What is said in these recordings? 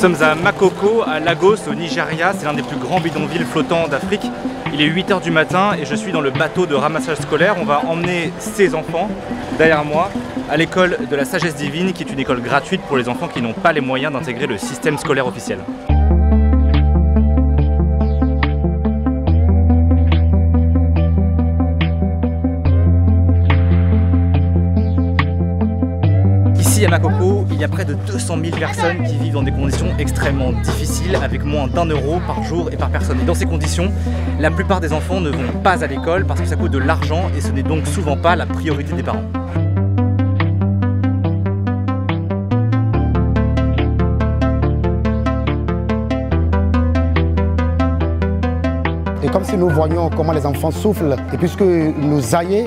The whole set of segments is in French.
sommes à Makoko, à Lagos, au Nigeria. C'est l'un des plus grands bidonvilles flottants d'Afrique. Il est 8 h du matin et je suis dans le bateau de ramassage scolaire. On va emmener ces enfants, derrière moi, à l'école de la Sagesse Divine, qui est une école gratuite pour les enfants qui n'ont pas les moyens d'intégrer le système scolaire officiel. Ici à Makoko, il y a près de 200 000 personnes qui vivent dans des conditions extrêmement difficiles, avec moins d'1 euro par jour et par personne. Et dans ces conditions, la plupart des enfants ne vont pas à l'école parce que ça coûte de l'argent et ce n'est donc souvent pas la priorité des parents. Et comme si nous voyions comment les enfants souffrent, et puisque nos aïeux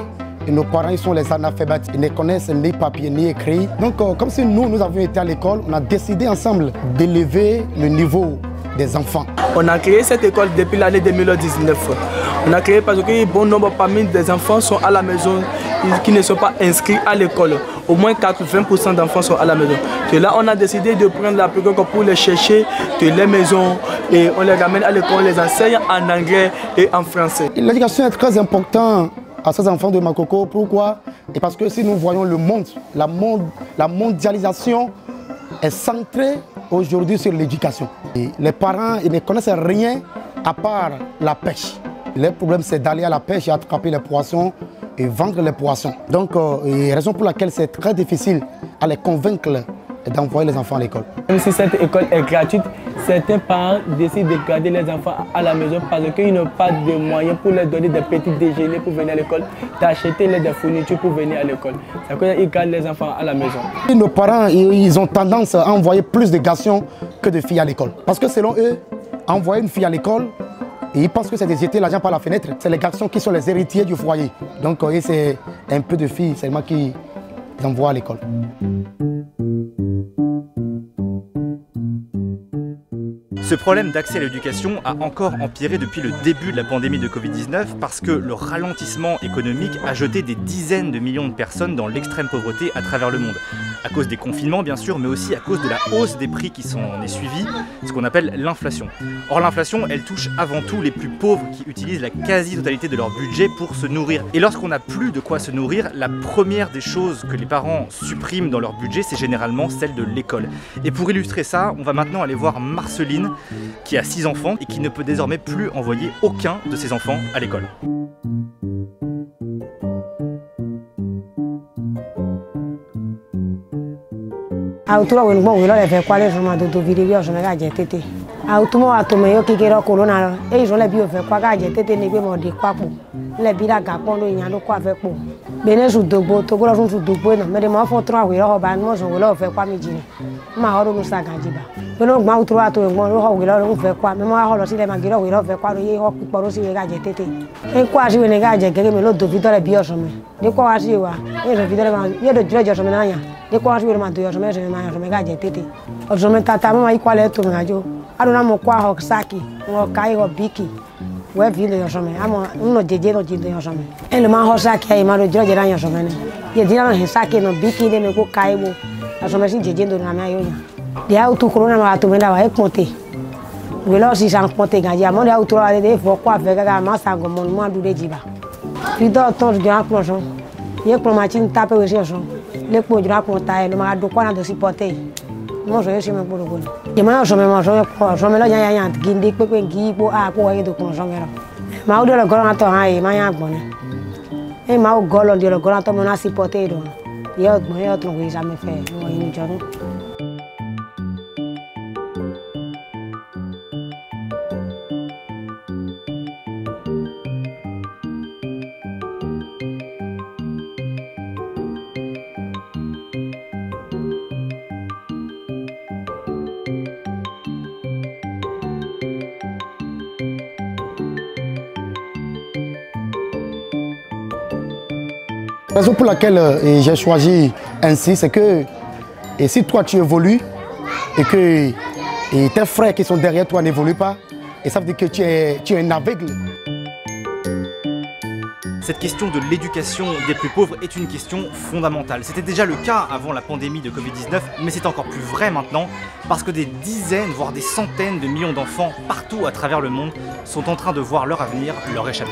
et nos parents ils sont les analphabètes, ils ne connaissent ni papier ni écrit. Donc comme si nous avions été à l'école, on a décidé ensemble d'élever le niveau des enfants. On a créé cette école depuis l'année 2019. On a créé parce que bon nombre parmi des enfants sont à la maison qui ne sont pas inscrits à l'école. Au moins 80% d'enfants sont à la maison. Et là, on a décidé de prendre la pirogue pour les chercher de les maisons et on les ramène à l'école, on les enseigne en anglais et en français. L'éducation est très importante à ces enfants de Makoko. Pourquoi? Et parce que si nous voyons le monde, la mondialisation est centrée aujourd'hui sur l'éducation. Les parents ils ne connaissent rien à part la pêche. Le problème c'est d'aller à la pêche et attraper les poissons et vendre les poissons. Donc, raison pour laquelle c'est très difficile à les convaincre d'envoyer les enfants à l'école. Même si cette école est gratuite, certains parents décident de garder les enfants à la maison parce qu'ils n'ont pas de moyens pour leur donner des petits déjeuners pour venir à l'école, d'acheter des fournitures pour venir à l'école. C'est pour ça qu'ils gardent les enfants à la maison. Et nos parents, ils ont tendance à envoyer plus de garçons que de filles à l'école. Parce que selon eux, envoyer une fille à l'école, ils pensent que c'est de jeter l'argent par la fenêtre. C'est les garçons qui sont les héritiers du foyer. Donc c'est un peu de filles seulement qui envoient à l'école. Ce problème d'accès à l'éducation a encore empiré depuis le début de la pandémie de Covid-19 parce que le ralentissement économique a jeté des dizaines de millions de personnes dans l'extrême pauvreté à travers le monde. À cause des confinements bien sûr, mais aussi à cause de la hausse des prix qui s'en est suivie, ce qu'on appelle l'inflation. Or l'inflation, elle touche avant tout les plus pauvres qui utilisent la quasi-totalité de leur budget pour se nourrir. Et lorsqu'on n'a plus de quoi se nourrir, la première des choses que les parents suppriment dans leur budget, c'est généralement celle de l'école. Et pour illustrer ça, on va maintenant aller voir Marceline, qui a 6 enfants et qui ne peut désormais plus envoyer aucun de ses enfants à l'école. La raison pour laquelle j'ai choisi ainsi, c'est que si toi tu évolues et que tes frères qui sont derrière toi n'évoluent pas, et ça veut dire que tu es un aveugle. Cette question de l'éducation des plus pauvres est une question fondamentale. C'était déjà le cas avant la pandémie de Covid-19, mais c'est encore plus vrai maintenant parce que des dizaines, voire des centaines de millions d'enfants partout à travers le monde sont en train de voir leur avenir leur échapper.